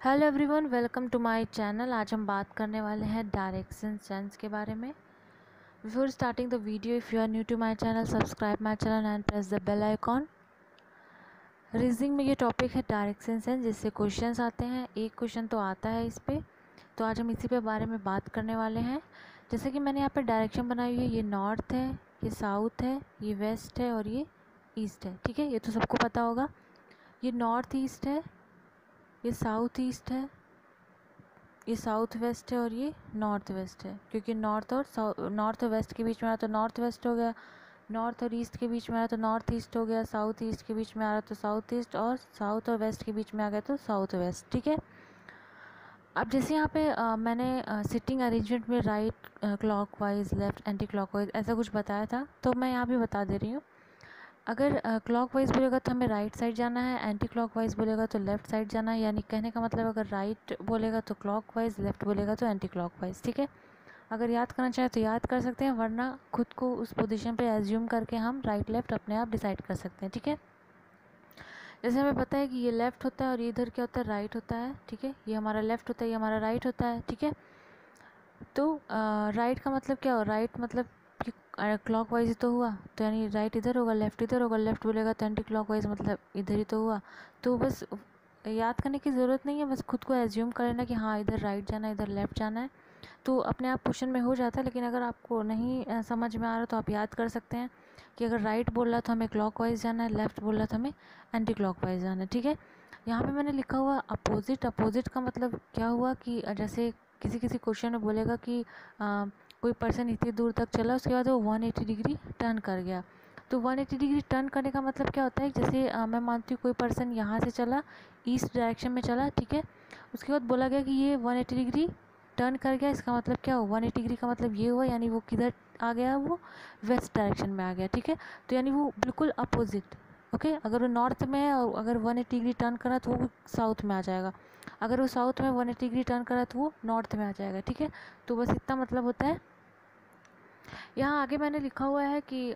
Hello everyone, welcome to my channel. आज हम बात करने वाले हैं डायरेक्शन सेंस के बारे में। Before starting the video, if you are new to my channel, subscribe my channel and press the bell icon. Reasoning में ये टॉपिक है डायरेक्शन सेंस, जिससे क्वेश्चंस आते हैं। एक क्वेश्चन तो आता है इस पे, तो आज हम इसी पे बारे में बात करने वाले हैं। जैसे कि मैंने यहाँ पे डायरेक्शन बनाई हुई है, ये नॉर्थ है, ये साउथ है, ये वेस्ट है और ये ईस्ट है। ठीक है, ये तो सबको पता होगा। ये नॉर्थ ईस्ट है, ये साउथ ईस्ट है, ये साउथ वेस्ट है और ये नॉर्थ वेस्ट है। क्योंकि नॉर्थ और वेस्ट के बीच में आ रहा तो नॉर्थ वेस्ट हो गया, नॉर्थ और ईस्ट के बीच में आ रहा तो नॉर्थ ईस्ट हो गया, साउथ ईस्ट के बीच में आ रहा तो साउथ ईस्ट, और साउथ और वेस्ट के बीच में आ गया तो साउथ वेस्ट। ठीक है, अब जैसे यहाँ पे मैंने सिटिंग अरेंजमेंट में right clockwise, left anti clockwise ऐसा कुछ बताया था, तो मैं यहाँ भी बता दे रही हूँ। अगर क्लॉकवाइज बोलेगा तो हमें राइट साइड जाना है, एंटी क्लॉकवाइज बोलेगा तो लेफ़्ट साइड जाना है। यानी कहने का मतलब, अगर राइट बोलेगा तो क्लॉकवाइज, लेफ़्ट बोलेगा तो एंटी क्लॉकवाइज। ठीक है, अगर याद करना चाहें तो याद कर सकते हैं, वरना खुद को उस पोजीशन पे एज्यूम करके हम राइट लेफ़्ट अपने आप डिसाइड कर सकते हैं। ठीक है, जैसे हमें पता है कि ये लेफ़्ट होता है और ये इधर क्या होता है, राइट होता है। ठीक है, ये हमारा लेफ़्ट होता है, ये हमारा राइट होता है। ठीक है, तो राइट का मतलब क्या हो, राइट मतलब कि क्लॉकवाइज ही तो हुआ, तो यानी राइट इधर होगा, लेफ़्ट इधर होगा। लेफ़्ट बोलेगा तो एंटी क्लॉकवाइज, मतलब इधर ही तो हुआ। तो बस याद करने की ज़रूरत नहीं है, बस खुद को एज्यूम कर लेना कि हाँ इधर राइट जाना है, इधर लेफ़्ट जाना है, तो अपने आप क्वेश्चन में हो जाता है। लेकिन अगर आपको नहीं समझ में आ रहा तो आप याद कर सकते हैं कि अगर राइट बोल रहा तो हमें क्लॉकवाइज जाना है, लेफ़्ट बोल रहा तो हमें एंटी क्लॉकवाइज जाना है। ठीक है, यहाँ पे मैंने लिखा हुआ अपोजिट। अपोजिट का मतलब क्या हुआ कि जैसे किसी किसी क्वेश्चन में बोलेगा कि कोई पर्सन इतनी दूर तक चला, उसके बाद वो 180 डिग्री टर्न कर गया। तो 180 डिग्री टर्न करने का मतलब क्या होता है, जैसे मैं मानती हूँ कोई पर्सन यहाँ से चला, ईस्ट डायरेक्शन में चला। ठीक है, उसके बाद बोला गया कि ये 180 डिग्री टर्न कर गया। इसका मतलब क्या हुआ, 180 डिग्री का मतलब ये हुआ, यानी वो किधर आ गया, वो वेस्ट डायरेक्शन में आ गया। ठीक है, तो यानी वो बिल्कुल अपोजिट। ओके, अगर वो नॉर्थ में है और अगर 180 डिग्री टर्न करा तो वो साउथ में आ जाएगा। अगर वो साउथ में 180 डिग्री टर्न करा तो वो नॉर्थ में आ जाएगा। ठीक है, तो बस इतना मतलब होता है। यहाँ आगे मैंने लिखा हुआ है कि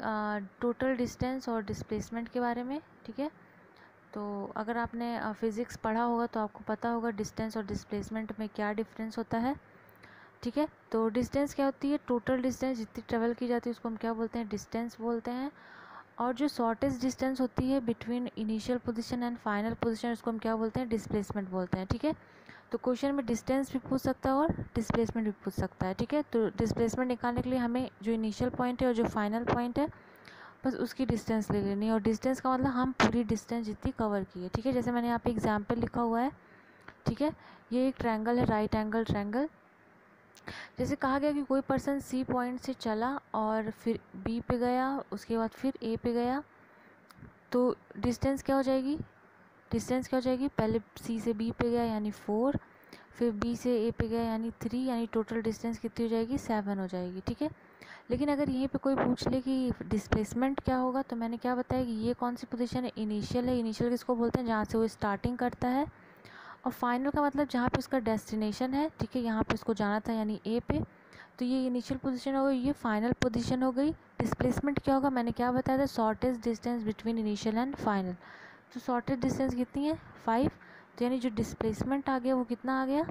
टोटल डिस्टेंस और डिस्प्लेसमेंट के बारे में। ठीक है, तो अगर आपने फिज़िक्स पढ़ा होगा तो आपको पता होगा डिस्टेंस और डिस्प्लेसमेंट में क्या डिफरेंस होता है। ठीक है, तो डिस्टेंस क्या होती है, टोटल डिस्टेंस जितनी ट्रेवल की जाती है उसको हम क्या बोलते हैं, डिस्टेंस बोलते हैं। और जो शॉर्टेस्ट डिस्टेंस होती है between initial position and final position, उसको हम क्या बोलते हैं, डिस्प्लेसमेंट बोलते हैं। ठीक है, तो क्वेश्चन में डिस्टेंस भी पूछ सकता है और डिस्प्लेसमेंट भी पूछ सकता है। ठीक है, तो डिस्प्लेसमेंट निकालने के लिए हमें जो इनिशियल पॉइंट है और जो फाइनल पॉइंट है, बस उसकी डिस्टेंस ले लेनी है। और डिस्टेंस का मतलब हम पूरी डिस्टेंस जितनी कवर की है। ठीक है, जैसे मैंने यहाँ पे एग्जाम्पल लिखा हुआ है। ठीक है, ये एक ट्रायंगल है, राइट एंगल ट्रायंगल। जैसे कहा गया कि कोई पर्सन सी पॉइंट से चला और फिर बी पे गया, उसके बाद फिर ए पे गया, तो डिस्टेंस क्या हो जाएगी, डिस्टेंस क्या हो जाएगी, पहले सी से बी पे गया यानी 4, फिर बी से ए पे गया यानी 3, यानी टोटल डिस्टेंस कितनी हो जाएगी, 7 हो जाएगी। ठीक है, लेकिन अगर यहीं पे कोई पूछ ले कि डिस्प्लेसमेंट क्या होगा, तो मैंने क्या बताया कि ये कौन सी पोजीशन है, इनिशियल है। इनिशियल किसको बोलते हैं, जहाँ से वो स्टार्टिंग करता है। और फाइनल का मतलब जहाँ पे उसका डेस्टिनेशन है। ठीक है, यहाँ पे उसको जाना था यानी ए पे, तो ये इनिशियल पोजीशन हो गई, ये फाइनल पोजीशन हो गई। डिस्प्लेसमेंट क्या होगा, मैंने क्या बताया था, shortest distance between initial and final. तो शॉर्टेस्ट डिस्टेंस कितनी है, 5, तो यानी जो डिस्प्लेसमेंट आ गया वो कितना आ गया,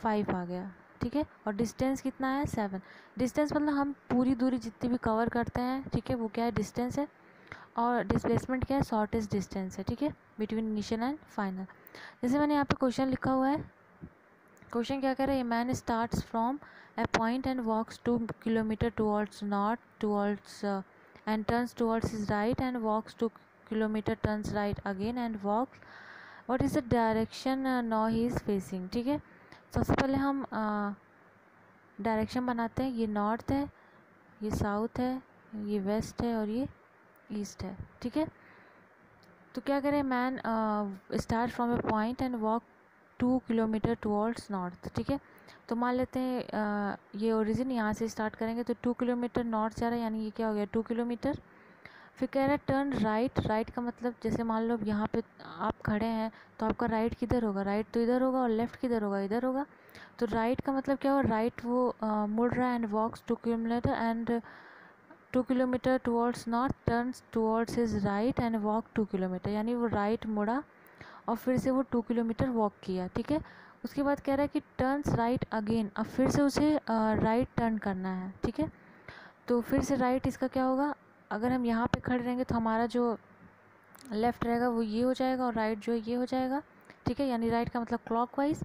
5 आ गया। ठीक है, और डिस्टेंस कितना है, 7। डिस्टेंस मतलब हम पूरी दूरी जितनी भी कवर करते हैं, ठीक है, वो क्या है, डिस्टेंस है। और डिस्प्लेसमेंट क्या है, शॉर्टेस्ट डिस्टेंस है। ठीक है, बिटवीन इनिशियल एंड फाइनल। जैसे मैंने यहाँ पे क्वेश्चन लिखा हुआ है, क्वेश्चन क्या कह रहा है, a man starts from a point and walks 2 kilometre towards north towards and turns towards his right and walks 2 kilometre, turns right again and walks, what is the direction now he is facing. ठीक है, सबसे पहले हम direction बनाते हैं। ये north है, ये साउथ है, ये वेस्ट है और ये ईस्ट है। ठीक है, तो क्या करें, man start from a point and walk 2 kilometre towards north. ठीक है, तो मान लेते हैं ये ओरिजिन यहाँ से स्टार्ट करेंगे तो 2 किलोमीटर नॉर्थ जा रहा है, यानी ये क्या हो गया, 2 किलोमीटर। फिर कह रहा है टर्न राइट। राइट का मतलब जैसे मान लो यहाँ पे आप खड़े हैं तो आपका राइट किधर होगा, राइट तो इधर होगा, और लेफ़्ट किधर होगा, इधर होगा। तो राइट का मतलब क्या होगा, राइट वो मुड़ रहा है and walks 2 kilometre and 2 kilometre towards north, turns towards his right and walk 2 kilometre, यानी वो राइट मुड़ा और फिर से वो 2 किलोमीटर वॉक किया, ठीक है। उसके बाद कह रहा है कि टर्न्स राइट अगेन, अब फिर से उसे राइट टर्न करना है, ठीक है। तो फिर से राइट इसका क्या होगा, अगर हम यहाँ पे खड़े रहेंगे तो हमारा जो लेफ़्ट रहेगा वो ये हो जाएगा और राइट जो है ये हो जाएगा, ठीक है। यानी राइट का मतलब क्लॉकवाइज,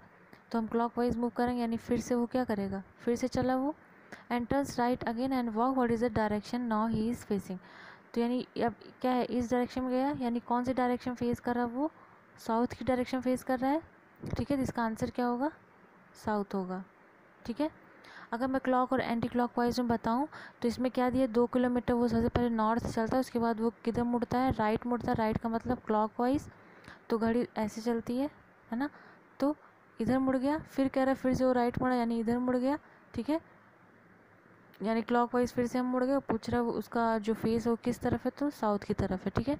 तो हम क्लॉकवाइज मूव करेंगे, यानी फिर से वो क्या करेगा, फिर से चला वो, and turns right again and walk what is the direction now he is facing. तो यानी अब क्या है, इस डायरेक्शन में गया, यानी कौन सी डायरेक्शन फेस कर रहा है वो, साउथ की डायरेक्शन फेस कर रहा है, ठीक है। तो इसका आंसर क्या होगा, साउथ होगा, ठीक है। अगर मैं क्लॉक और एंटी क्लॉक वाइज में बताऊँ तो इसमें क्या दिया, 2 किलोमीटर वो सबसे पहले नॉर्थ चलता है, उसके बाद वो किधर मुड़ता है, राइट मुड़ता है, राइट का मतलब क्लॉक वाइज, तो घड़ी ऐसे चलती है ना। तो इधर मुड़ गया, फिर कह रहा है फिर से वो राइट मुड़ा, यानी इधर मुड़ गया, ठीक है। यानी क्लॉकवाइज फिर से हम मुड़ गए, पूछ रहा है उसका जो फेस है वो किस तरफ है, तो साउथ की तरफ है, ठीक है।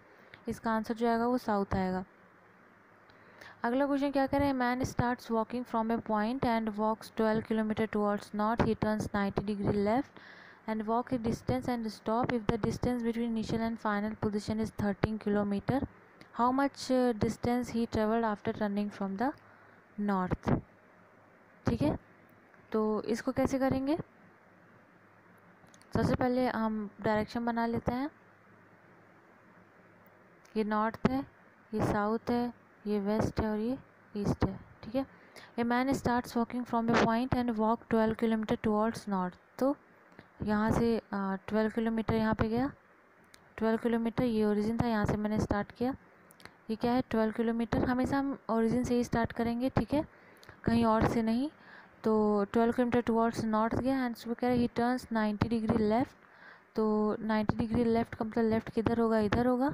इसका आंसर जो आएगा वो साउथ आएगा। अगला क्वेश्चन क्या कह रहे हैं, man starts walking from a point and walks 12 kilometre towards north, he turns 90 degree left and walk a distance and stop. If the distance between initial and final position is 13 kilometer, how much distance he traveled after turning from the north? ठीक है, तो इसको कैसे करेंगे, सबसे पहले हम direction बना लेते हैं। ये नॉर्थ है, ये साउथ है, ये वेस्ट है और ये ईस्ट है, ठीक है। A man starts walking from a point and walk 12 kilometre towards north, तो यहाँ से 12 किलोमीटर यहाँ पे गया, 12 किलोमीटर ये ओरिजिन था, यहाँ से मैंने स्टार्ट किया, ये क्या है 12 किलोमीटर, हमेशा हम ओरिजिन से ही स्टार्ट करेंगे, ठीक है, कहीं और से नहीं। तो 12 किलोमीटर टुवर्ड्स नॉर्थ गया एंड सुबह कह रहे ही टर्न्स 90 डिग्री लेफ़्ट, तो 90 डिग्री लेफ़्ट का मतलब लेफ़्ट किधर होगा, इधर होगा,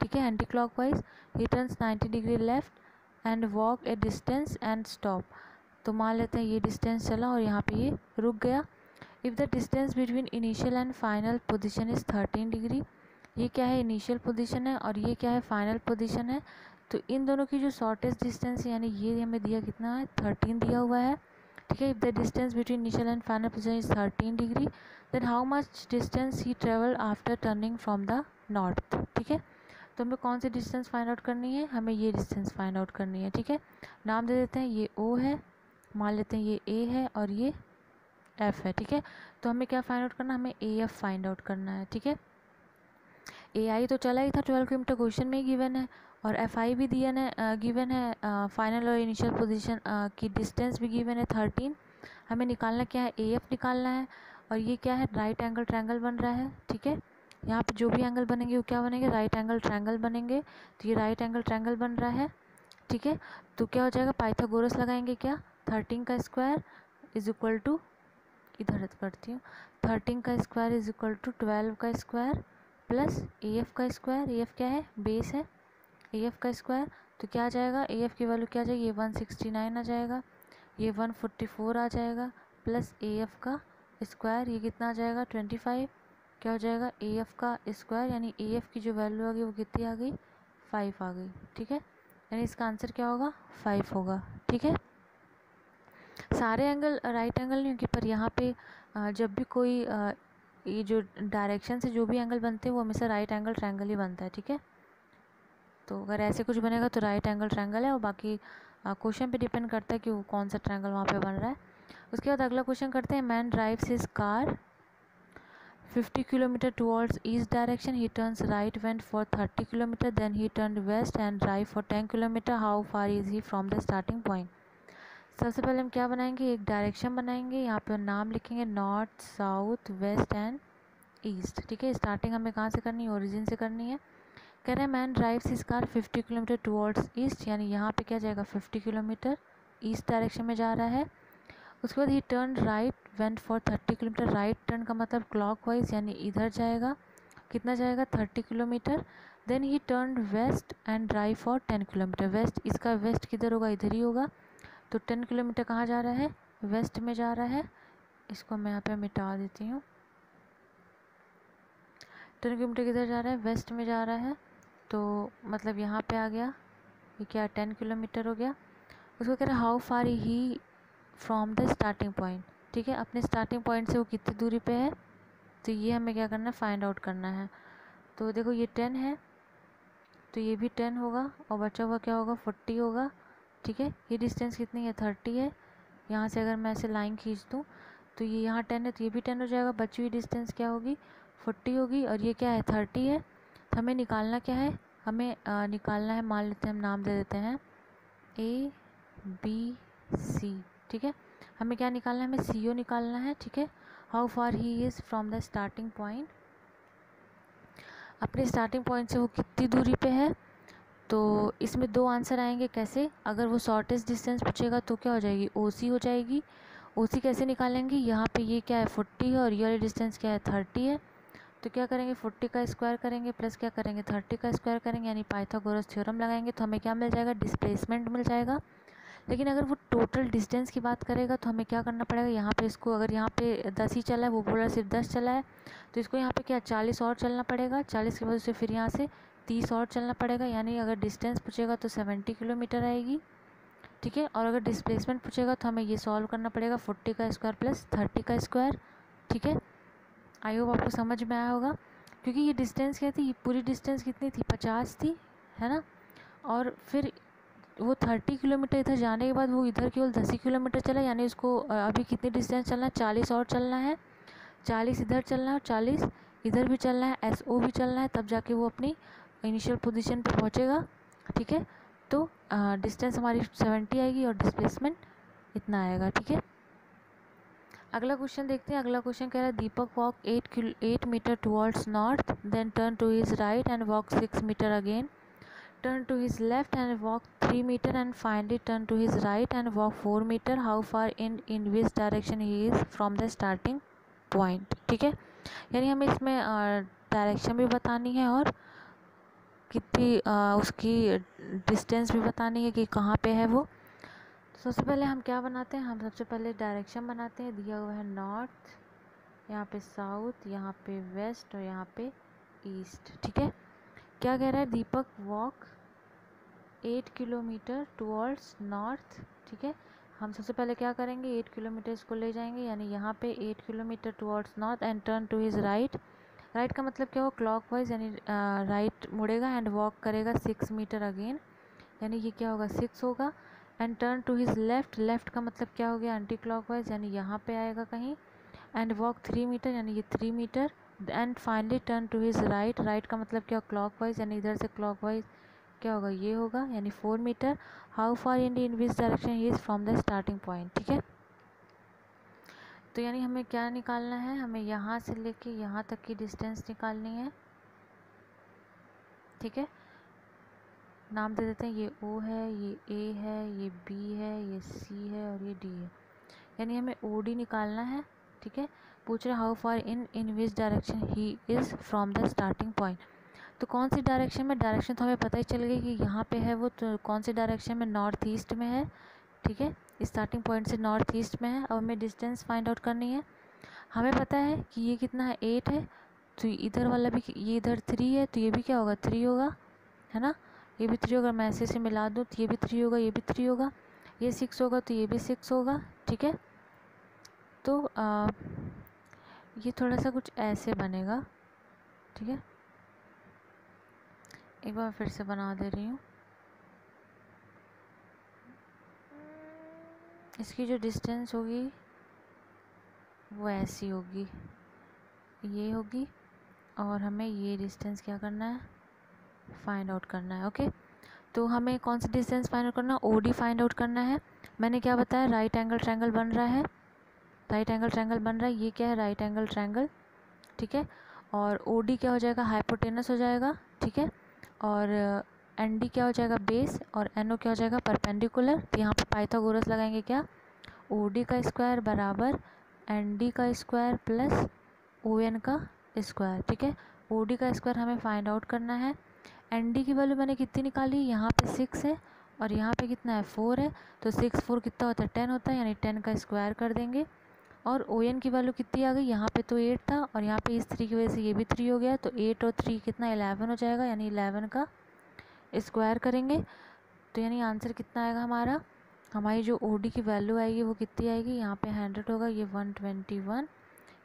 ठीक है, anti clockwise. He turns 90 degree left and walk A distance and stop, तो मान लेते हैं ये डिस्टेंस चला और यहाँ पे ये रुक गया। If the distance between initial and final position is 13 degree, ये क्या है इनिशियल पोजीशन है और ये क्या है फाइनल पोजीशन है, तो इन दोनों की जो शॉर्टेस्ट डिस्टेंस है, यानी ये हमें दिया कितना है 13 दिया हुआ है, ठीक है। If the distance between initial and final position is 13 degree, then how much distance he travel after turning from the north, ठीक है। तो हमें कौन सी डिस्टेंस फाइंड आउट करनी है, हमें ये डिस्टेंस फाइंड आउट करनी है, ठीक है। नाम दे देते हैं, ये ओ है, मान लेते हैं ये ए है और ये एफ है, ठीक है। तो हमें क्या फाइंड आउट करना है, हमें ए एफ फाइंड आउट करना है, ठीक है। ए आई तो चला ही था 12 किलोमीटर, क्वेश्चन में ही गिवन है, और एफ आई भी दिया है, गिवन है, फाइनल और इनिशियल पोजीशन की डिस्टेंस भी गिवन है 13। हमें निकालना क्या है, ए एफ निकालना है, और ये क्या है राइट एंगल ट्रायंगल बन रहा है, ठीक है। यहाँ पे जो भी एंगल बनेंगे वो क्या बनेंगे, राइट एंगल ट्रायंगल बनेंगे, तो ये राइट एंगल ट्रायंगल बन रहा है, ठीक है। तो क्या हो जाएगा, पाइथागोरस लगाएंगे, क्या 13 का स्क्वायर इज इक्वल टू, इधर करती हूँ, 13 का स्क्वायर इज इक्वल टू 12 का स्क्वायर प्लस ए एफ का स्क्वायर, ए एफ क्या है बेस है, ए एफ का स्क्वायर, तो क्या आ जाएगा, ए एफ की वैल्यू क्या आ जाएगी, ये 169 आ जाएगा, ये 144 आ जाएगा, प्लस ए एफ का स्क्वायर ये कितना आ जाएगा 25, क्या हो जाएगा ए एफ का स्क्वायर, यानी ए एफ की जो वैल्यू आ गई वो कितनी आ गई 5 आ गई, ठीक है। यानी इसका आंसर क्या होगा 5 होगा, ठीक है। सारे एंगल राइट एंगल नहीं होंगे, पर यहाँ पे जब भी कोई ये जो डायरेक्शन से जो भी एंगल बनते हैं वो हमेशा राइट एंगल ट्रायंगल ही बनता है, ठीक है। तो अगर ऐसे कुछ बनेगा तो राइट एंगल ट्रायंगल है, और बाकी क्वेश्चन पे डिपेंड करता है कि वो कौन सा ट्रायंगल वहाँ पे बन रहा है। उसके बाद अगला क्वेश्चन करते हैं, man drives his car 50 kilometre towards east direction, he turns right went for 30 kilometre, then he turn west and drive for 10 kilometre, how far is he from the starting point. सबसे पहले हम क्या बनाएंगे, एक direction बनाएंगे, यहाँ पे नाम लिखेंगे north south west and east, ठीक है। स्टार्टिंग हमें कहाँ से करनी है, ओरिजिन से करनी है। कह रहे हैं man drives his car 50 kilometre towards east, यानी यहाँ पे क्या जाएगा 50 किलोमीटर ईस्ट डायरेक्शन में जा रहा है। उसके बाद he turn right went for 30 kilometre, right turn का मतलब क्लॉकवाइज, यानी इधर जाएगा, कितना जाएगा 30 kilometre. Then he turn west and drive for 10 kilometre, west इसका वेस्ट किधर होगा, इधर ही होगा, तो 10 किलोमीटर कहाँ जा रहा है, वेस्ट में जा रहा है। इसको मैं यहाँ पे मिटा देती हूँ, 10 किलोमीटर किधर जा रहा है, वेस्ट में जा रहा है, तो मतलब यहाँ पे आ गया, ये क्या 10 किलोमीटर हो गया। उसको कह रहा है how far he from the starting point, ठीक है, अपने स्टार्टिंग पॉइंट से वो कितनी दूरी पे है, तो ये हमें क्या करना है फाइंड आउट करना है। तो देखो ये 10 है, तो ये भी 10 होगा और बचा हुआ क्या होगा 40 होगा। ठीक है, ये डिस्टेंस कितनी है 30 है। यहाँ से अगर मैं ऐसे लाइन खींच दूँ तो ये यहाँ 10 है तो ये भी 10 हो जाएगा। बची हुई डिस्टेंस क्या होगी 40 होगी और ये क्या है 30 है। तो हमें निकालना क्या है, हमें निकालना है, मान लेते हैं हम नाम दे देते हैं ABC। ठीक है, हमें क्या निकालना है, हमें CO निकालना है। ठीक है, how far he is from the starting point, अपने स्टार्टिंग पॉइंट से वो कितनी दूरी पे है। तो इसमें दो आंसर आएंगे, कैसे, अगर वो शॉर्टेस्ट डिस्टेंस पूछेगा तो क्या हो जाएगी OC हो जाएगी। OC कैसे निकालेंगे, यहाँ पे ये क्या है 40 है और ये वाली डिस्टेंस क्या है 30 है। तो क्या करेंगे 40 का स्क्वायर करेंगे प्लस क्या करेंगे 30 का स्क्वायर करेंगे, यानी पाइथागोरस थ्योरम लगाएंगे तो हमें क्या मिल जाएगा डिस्प्लेसमेंट मिल जाएगा। लेकिन अगर वो टोटल डिस्टेंस की बात करेगा तो हमें क्या करना पड़ेगा, यहाँ पे इसको, अगर यहाँ पे 10 ही चला है, वो बोल रहा है सिर्फ 10 चला है, तो इसको यहाँ पे क्या 40 और चलना पड़ेगा। 40 की वजह से फिर यहाँ से 30 और चलना पड़ेगा, यानी अगर डिस्टेंस पूछेगा तो 70 किलोमीटर आएगी। ठीक है, और अगर डिस्प्लेसमेंट पूछेगा तो हमें ये सॉल्व करना पड़ेगा 40 का स्क्वायर प्लस 30 का स्क्वायर। ठीक है, आई होप आपको समझ में आया होगा। क्योंकि ये डिस्टेंस क्या थी, ये पूरी डिस्टेंस कितनी थी 50 थी, है ना। और फिर वो 30 किलोमीटर इधर जाने के बाद वो इधर केवल 10 ही किलोमीटर चला, यानी उसको अभी कितनी डिस्टेंस चलना है 40 और चलना है। 40 इधर चलना है और 40 इधर भी चलना है, SO भी चलना है, तब जाके वो अपनी इनिशियल पोजीशन पे पहुंचेगा। ठीक है, तो डिस्टेंस हमारी 70 आएगी और डिस्प्लेसमेंट इतना आएगा। ठीक है, अगला क्वेश्चन देखते हैं। अगला क्वेश्चन कह रहा है Deepak walk 8 metre towards north, then turn to his right and walk 6 metre again, turn to his left and walk 3 meter and finally turn to his right and walk 4 meter. How far in which direction he is from the starting point. ठीक है, यानी हमें इसमें direction भी बतानी है और कितनी उसकी डिस्टेंस भी बतानी है कि कहाँ पे है वो। तो सबसे पहले हम क्या बनाते हैं, हम सबसे पहले डायरेक्शन बनाते हैं। दिया हुआ है नॉर्थ, यहाँ पे साउथ, यहाँ पे वेस्ट और यहाँ पे ईस्ट। ठीक है, क्या कह रहा है Deepak walk 8 kilometre towards north. ठीक है, हम सबसे पहले क्या करेंगे 8 किलोमीटर इसको ले जाएंगे, यानी यहाँ पे 8 kilometre towards north and turn to his right. Right का मतलब क्या हो क्लॉकवाइज, यानी राइट मुड़ेगा एंड वॉक करेगा 6 मीटर अगेन, यानी ये क्या होगा 6 होगा। And turn to his left, left का मतलब क्या हो गया एंटी क्लॉकवाइज, यानी यहाँ पे आएगा कहीं। एंड वॉक 3 मीटर, यानी ये 3 metre. And finally turn to his right, right का मतलब क्या क्लॉकवाइज, यानी इधर से क्लॉकवाइज क्या होगा ये होगा, यानी 4 metre. How far in which direction he is from the starting point. ठीक है, तो यानी हमें क्या निकालना है, हमें यहाँ से लेके यहाँ तक की डिस्टेंस निकालनी है। ठीक है, नाम दे देते हैं, ये O है, ये A है, ये B है, ये C है और ये D है, यानी हमें OD निकालना है। ठीक है, पूछ रहे how far in which direction he is from the starting point. तो कौन सी डायरेक्शन में, डायरेक्शन तो हमें पता ही चल गई कि यहाँ पे है वो, तो कौन सी डायरेक्शन में नॉर्थ ईस्ट में है। ठीक है, स्टार्टिंग पॉइंट से नॉर्थ ईस्ट में है। अब हमें डिस्टेंस फाइंड आउट करनी है। हमें पता है कि ये कितना है 8 है, तो इधर वाला भी, ये इधर 3 है तो ये भी क्या होगा 3 होगा, है ना। ये भी 3 होगा, मैं ऐसे से मिला दूँ तो ये भी 3 होगा, ये भी 3 होगा, ये 6 होगा तो ये भी 6 होगा। ठीक है, तो ये थोड़ा सा कुछ ऐसे बनेगा। ठीक है, एक बार फिर से बना दे रही हूँ। इसकी जो डिस्टेंस होगी वो ऐसी होगी, ये होगी, और हमें ये डिस्टेंस क्या करना है फाइंड आउट करना है। ओके, तो हमें कौन सी डिस्टेंस फाइंड आउट करना है, OD फाइंड आउट करना है। मैंने क्या बताया, राइट एंगल ट्रायंगल बन रहा है, राइट एंगल ट्रायंगल बन रहा है, ये क्या है राइट एंगल ट्रायंगल। ठीक है, और OD क्या हो जाएगा हाइपोटेनस हो जाएगा। ठीक है, और ND क्या हो जाएगा बेस, और NO क्या हो जाएगा परपेंडिकुलर। तो यहाँ पर पाइथागोरस लगाएंगे, क्या OD का स्क्वायर बराबर ND का स्क्वायर प्लस ON का स्क्वायर। ठीक है, OD का स्क्वायर हमें फाइंड आउट करना है। ND की वैल्यू मैंने कितनी निकाली, यहाँ पे 6 है और यहाँ पे कितना है 4 है, तो 6 4 कितना होता है 10 होता है, यानी 10 का स्क्वायर कर देंगे। और ON की वैल्यू कितनी आ गई, यहाँ पे तो 8 था और यहाँ पे इस 3 की वजह से ये भी 3 हो गया, तो 8 और 3 कितना 11 हो जाएगा, यानी 11 का स्क्वायर करेंगे। तो यानी आंसर कितना आएगा हमारा, हमारी जो OD की वैल्यू आएगी वो कितनी आएगी, यहाँ पे 100 होगा, ये 121,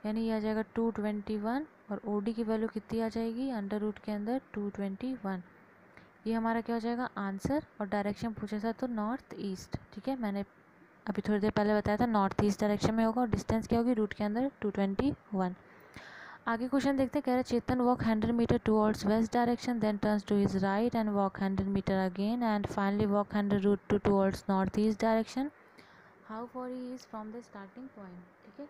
यानी ये आ जाएगा 221, और OD की वैल्यू कितनी आ जाएगी अंडर रूट के अंदर 221, ये हमारा क्या हो जाएगा आंसर, और डायरेक्शन पूछा था तो नॉर्थ ईस्ट। ठीक है, मैंने अभी थोड़ी देर पहले बताया था नॉर्थ ईस्ट डायरेक्शन में होगा, और डिस्टेंस क्या होगी रूट के अंदर 221। आगे क्वेश्चन देखते हैं, कह रहा है Chetan walk 100 metre towards west direction, then turns to his right and walk 100 metre again and finally walk 100 route to towards north east direction. How far he is from the starting point. ठीक है,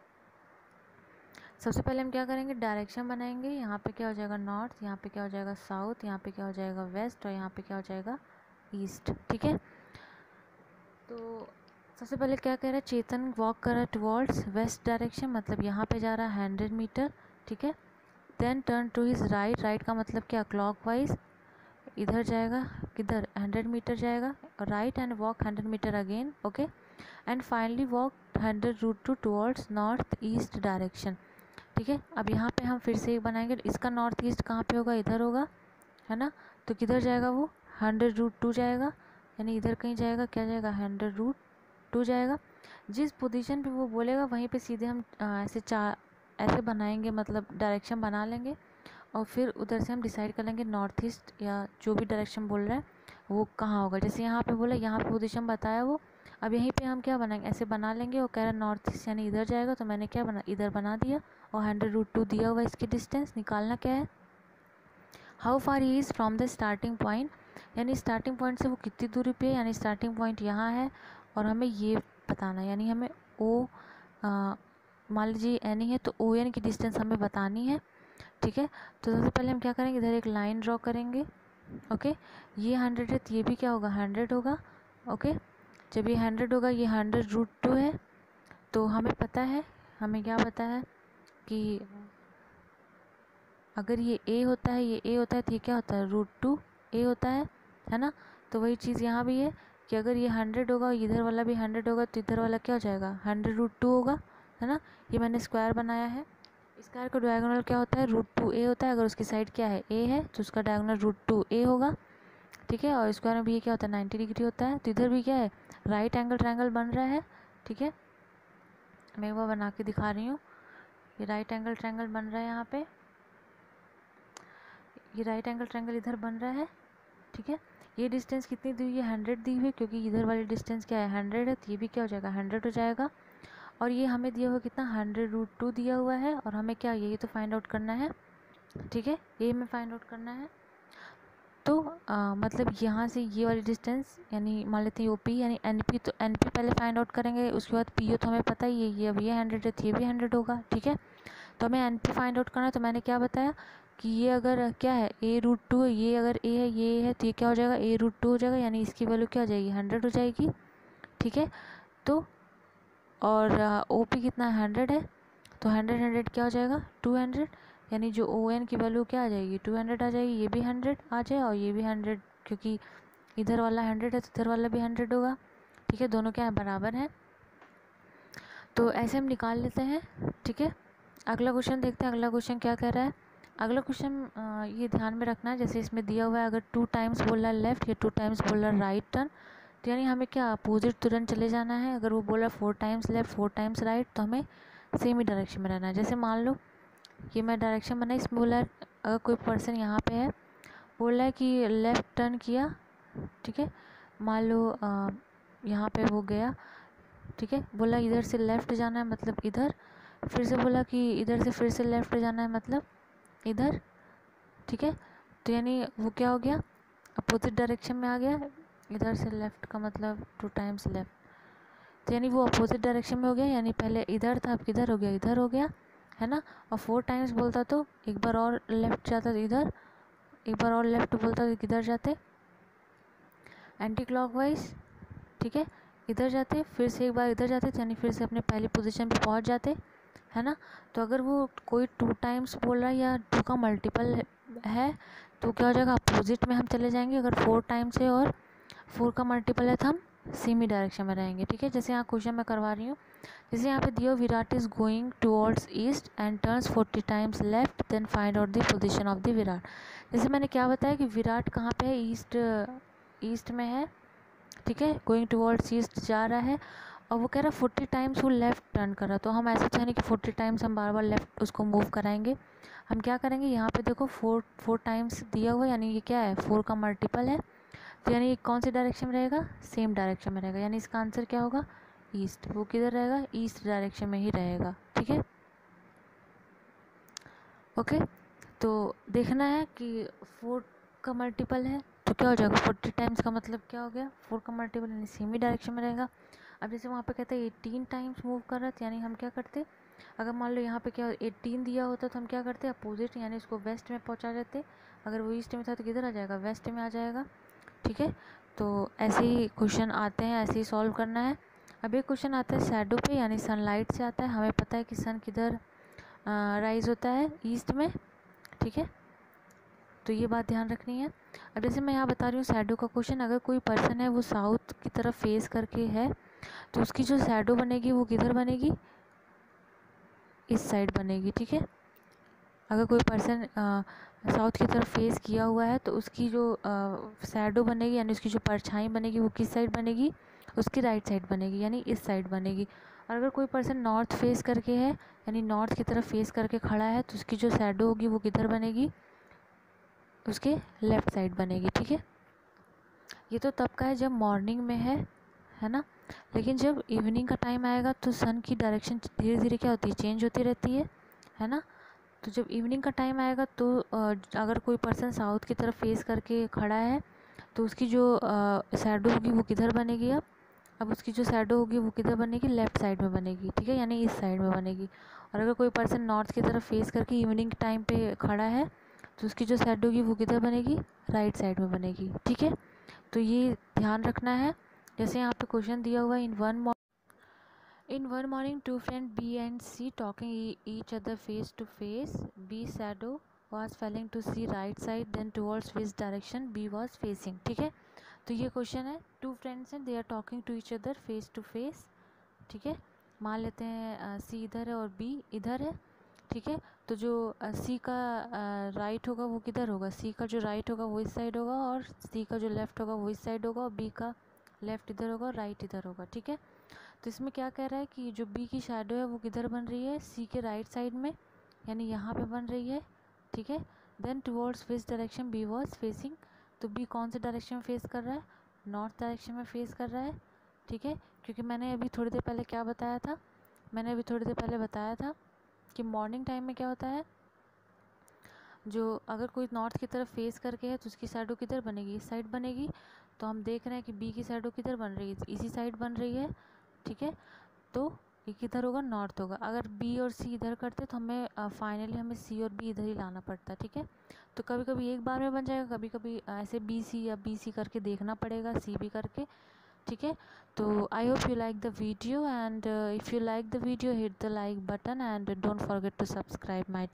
सबसे पहले हम क्या करेंगे, direction बनाएंगे। यहाँ पे क्या हो जाएगा नॉर्थ, यहाँ पे क्या हो जाएगा साउथ, यहाँ पे क्या हो जाएगा वेस्ट, और यहाँ पे क्या हो जाएगा ईस्ट। ठीक है, तो सबसे पहले क्या कह रहा है, चेतन वॉक कर रहा है टुवर्ड्स वेस्ट डायरेक्शन, मतलब यहाँ पे जा रहा है 100 मीटर। ठीक है, then turn to his right, right का मतलब क्या क्लॉकवाइज, इधर जाएगा, किधर 100 मीटर जाएगा right, and walk 100 metre again. Okay, and finally walk 100 route to towards north east direction. ठीक है, अब यहाँ पे हम फिर से एक बनाएंगे, इसका नॉर्थ ईस्ट कहाँ पे होगा, इधर होगा, है ना। तो किधर जाएगा वो 100 रूट 2 जाएगा, यानी इधर कहीं जाएगा, क्या जाएगा 100 रूट 2 जाएगा। जिस पोजीशन पे वो बोलेगा वहीं पे सीधे हम ऐसे बनाएंगे, मतलब डायरेक्शन बना लेंगे, और फिर उधर से हम डिसाइड कर लेंगे नॉर्थ ईस्ट या जो भी डायरेक्शन बोल रहा है वो कहाँ होगा। जैसे यहाँ पे बोला, यहाँ पे पोजीशन बताया वो, अब यहीं पे हम क्या बनाएंगे, ऐसे बना लेंगे। और कह रहा है नॉर्थ ईस्ट यानी इधर जाएगा, तो मैंने क्या बना, इधर बना दिया, और 100 रूट 2 दिया हुआ, इसकी डिस्टेंस निकालना क्या है, how far he is from the starting point, यानी स्टार्टिंग पॉइंट से वो कितनी दूरी पे है, यानी स्टार्टिंग पॉइंट यहाँ है और हमें ये बताना है, यानी हमें ओ मान लीजिए एन ही है तो ओ एन की डिस्टेंस हमें बतानी है। ठीक है, तो सबसे पहले हम क्या करेंगे, इधर एक लाइन ड्रॉ करेंगे। ओके, ये 100 है तो ये भी क्या होगा 100 होगा। ओके, जब ये 100 होगा, ये 100 रूट 2 है, तो हमें पता है, हमें क्या पता है कि अगर ये a होता है, ये a होता है, तो ये क्या होता है रूट 2 a होता है ना। तो वही चीज़ यहाँ भी है कि अगर ये 100 होगा, इधर वाला भी 100 होगा, तो इधर वाला क्या हो जाएगा 100 रूट 2 होगा, है ना। ये मैंने स्क्वायर बनाया है, स्क्वायर का डायगोनल क्या होता है रूट 2 a होता है, अगर उसकी साइड क्या है a है तो उसका डायगोनल रूट 2 a होगा। ठीक है, और स्क्वायर में भी ये क्या होता है 90 डिग्री होता है, तो इधर भी क्या है राइट एंगल ट्रायंगल बन रहा है। ठीक है, मैं एक बार बना के दिखा रही हूँ, ये राइट एंगल ट्रायंगल बन रहा है, यहाँ पे ये राइट एंगल ट्रायंगल इधर बन रहा है। ठीक है, ये डिस्टेंस कितनी दी हुई है 100 दी हुई है, क्योंकि इधर वाली डिस्टेंस क्या है 100 है, तो ये भी क्या हो जाएगा 100 हो जाएगा। और ये हमें दिया हुआ कितना 100 रूट 2 दिया हुआ है, और हमें क्या यही तो फाइंड आउट करना है। ठीक है, ये हमें फाइंड आउट करना है। तो मतलब यहाँ से ये वाली डिस्टेंस, यानी मान लेते हैं ओपी यानी एनपी, तो एनपी पहले फाइंड आउट करेंगे, उसके बाद पीओ तो हमें पता ही है, ये अब ये 100 है तो ये भी 100 होगा। ठीक है, तो हमें एनपी फाइंड आउट करना है, तो मैंने क्या बताया कि ये अगर क्या है a रूट 2 है, ये अगर a है ये है, तो ये क्या हो जाएगा a रूट 2 हो जाएगा, यानी इसकी वैल्यू क्या हो जाएगी 100 हो जाएगी। ठीक है, तो और ओ पी कितना 100 है, तो 100 क्या हो जाएगा 200, यानी जो ओ एन की वैल्यू क्या आ जाएगी 200 आ जाएगी। ये भी 100 आ जाए और ये भी 100, क्योंकि इधर वाला 100 है तो इधर वाला भी 100 होगा। ठीक है, दोनों क्या है बराबर हैं, तो ऐसे हम निकाल लेते हैं। ठीक है, अगला क्वेश्चन देखते हैं, अगला क्वेश्चन क्या कह रहा है। अगला क्वेश्चन ये ध्यान में रखना है, जैसे इसमें दिया हुआ है अगर 2 टाइम्स बोल रहा है लेफ्ट या 2 टाइम्स बोल रहा है राइट टर्न, तो यानी हमें क्या अपोजिट तुरंत चले जाना है। अगर वो बोल रहा है 4 टाइम्स लेफ्ट 4 टाइम्स राइट, तो हमें सेम ही डायरेक्शन में रहना है। जैसे मान लो ये मैं डायरेक्शन बनाई, इसमें बोला है अगर कोई पर्सन यहाँ पे है, बोल रहा है कि लेफ़्ट टर्न किया। ठीक है, मान लो यहाँ पे वो गया, ठीक है, बोला इधर से लेफ़्ट जाना है मतलब इधर, फिर से बोला कि इधर से फिर से लेफ़्ट जाना है मतलब इधर। ठीक है, तो यानी वो क्या हो गया अपोजिट डायरेक्शन में आ गया, इधर से लेफ़्ट का मतलब 2 टाइम्स लेफ़्ट, तो यानी वो अपोजिट डायरेक्शन में हो गया, यानी पहले इधर था अब किधर हो गया इधर हो गया, है ना। और 4 टाइम्स बोलता तो एक बार और लेफ़्ट जाता तो इधर, एक बार और लेफ़्ट बोलता तो किधर जाते एंटी क्लॉकवाइज। ठीक है, इधर जाते, फिर से एक बार इधर जाते, यानी फिर से अपने पहली पोजीशन पे पहुंच जाते, है ना। तो अगर वो कोई 2 टाइम्स बोल रहा है या 2 का मल्टीपल है तो क्या हो जाएगा अपोजिट में हम चले जाएंगे। अगर 4 टाइम्स है और 4 का मल्टीपल है तो हम सेमी डायरेक्शन में रहेंगे। ठीक है, जैसे यहाँ क्वेश्चन मैं करवा रही हूँ, जैसे यहाँ पे दिया Virat is going towards east and turns 40 times left, then find out the position of the Virat. जैसे मैंने क्या बताया कि विराट कहाँ पे है, ईस्ट में है। ठीक है, गोइंग टुवर्ड्स ईस्ट जा रहा है, और वो कह रहा है 40 टाइम्स वो लेफ़्ट टर्न कर रहा, तो हम ऐसा चाहें कि 40 टाइम्स हम बार बार लेफ़्ट उसको मूव कराएंगे। हम क्या करेंगे, यहाँ पे देखो 4 टाइम्स दिया हुआ, यानी ये क्या है, 4 का मल्टीपल है, तो यानी ये कौन सी डायरेक्शन में रहेगा, सेम डायरेक्शन में रहेगा, यानी इसका आंसर क्या होगा, ईस्ट। वो किधर रहेगा, ईस्ट डायरेक्शन में ही रहेगा। ठीक है, ओके। तो देखना है कि 4 का मल्टीपल है तो क्या हो जाएगा, 40 टाइम्स का मतलब क्या हो गया, 4 का मल्टीपल यानी सेम ही डायरेक्शन में रहेगा। अब जैसे वहाँ पे कहते हैं 18 टाइम्स मूव कर रहा है, यानी हम क्या करते, अगर मान लो यहाँ पे क्या 18 दिया होता तो हम क्या करते, अपोजिट यानी इसको वेस्ट में पहुँचा देते। अगर वो ईस्ट में था तो किधर आ जाएगा, वेस्ट में आ जाएगा। ठीक है, तो ऐसे ही क्वेश्चन आते हैं, ऐसे ही सॉल्व करना है। अब एक क्वेश्चन आता है शैडो पे, यानी सनलाइट से आता है। हमें पता है कि सन किधर राइज होता है, ईस्ट में। ठीक है, तो ये बात ध्यान रखनी है। अब जैसे मैं यहाँ बता रही हूँ शैडो का क्वेश्चन, अगर कोई पर्सन है वो साउथ की तरफ फेस करके है तो उसकी जो शैडो बनेगी वो किधर बनेगी, इस साइड बनेगी। ठीक है, अगर कोई पर्सन साउथ की तरफ फेस किया हुआ है तो उसकी जो शैडो बनेगी, यानी उसकी जो परछाई बनेगी वो किस साइड बनेगी, उसकी राइट साइड बनेगी, यानी इस साइड बनेगी। और अगर कोई पर्सन नॉर्थ फेस करके है, यानी नॉर्थ की तरफ फेस करके खड़ा है, तो उसकी जो शैडो होगी वो किधर बनेगी, उसके लेफ़्ट साइड बनेगी। ठीक है, ये तो तब का है जब मॉर्निंग में है ना। लेकिन जब इवनिंग का टाइम आएगा तो सन की डायरेक्शन धीरे धीरे क्या होती है, चेंज होती रहती है ना। तो जब इवनिंग का टाइम आएगा तो अगर कोई पर्सन साउथ की तरफ फेस करके खड़ा है तो उसकी जो शैडो होगी वो किधर बनेगी, अब उसकी जो शैडो होगी वो किधर बनेगी, लेफ़्ट साइड में बनेगी। ठीक है, यानी इस साइड में बनेगी। और अगर कोई पर्सन नॉर्थ की तरफ फेस करके इवनिंग टाइम पे खड़ा है तो उसकी जो शैडो होगी वो किधर बनेगी, राइट साइड में बनेगी। ठीक है, तो ये ध्यान रखना है। जैसे यहाँ पे क्वेश्चन दिया हुआ है, In one morning, two friends B and C talking each other face to face. B's shadow was falling to C right side, then towards which direction B was facing. ठीक है, तो ये क्वेश्चन है, two friends हैं, they are talking to each other face to face. ठीक है, मान लेते हैं C इधर है और B इधर है। ठीक है, तो जो C का राइट होगा वो किधर होगा, C का जो राइट होगा वो इस साइड होगा, और C का जो लेफ़्ट होगा वो इस साइड होगा, और B का लेफ़्ट इधर होगा और राइट इधर होगा। ठीक है, तो इसमें क्या कह रहा है कि जो बी की शैडो है वो किधर बन रही है, सी के राइट साइड में, यानी यहाँ पे बन रही है। ठीक है, then towards which direction B was facing, तो बी कौन से डायरेक्शन में फेस कर रहा है, नॉर्थ डायरेक्शन में फेस कर रहा है। ठीक है, क्योंकि मैंने अभी थोड़ी देर पहले क्या बताया था, मैंने अभी थोड़ी देर पहले बताया था कि मॉर्निंग टाइम में क्या होता है, जो अगर कोई नॉर्थ की तरफ फेस करके है तो उसकी शैडो किधर बनेगी, इस साइड बनेगी। तो हम देख रहे हैं कि बी की शैडो किधर बन रही है, इसी साइड बन रही है। ठीक है, तो ये किधर होगा, नॉर्थ होगा। अगर बी और सी इधर करते तो हमें फाइनली हमें सी और बी इधर ही लाना पड़ता। ठीक है, तो कभी कभी एक बार में बन जाएगा, कभी कभी ऐसे बी सी या बी सी करके देखना पड़ेगा, सी बी करके। ठीक है, तो I hope you like the video, and if you like the video hit the like button, and don't forget to subscribe my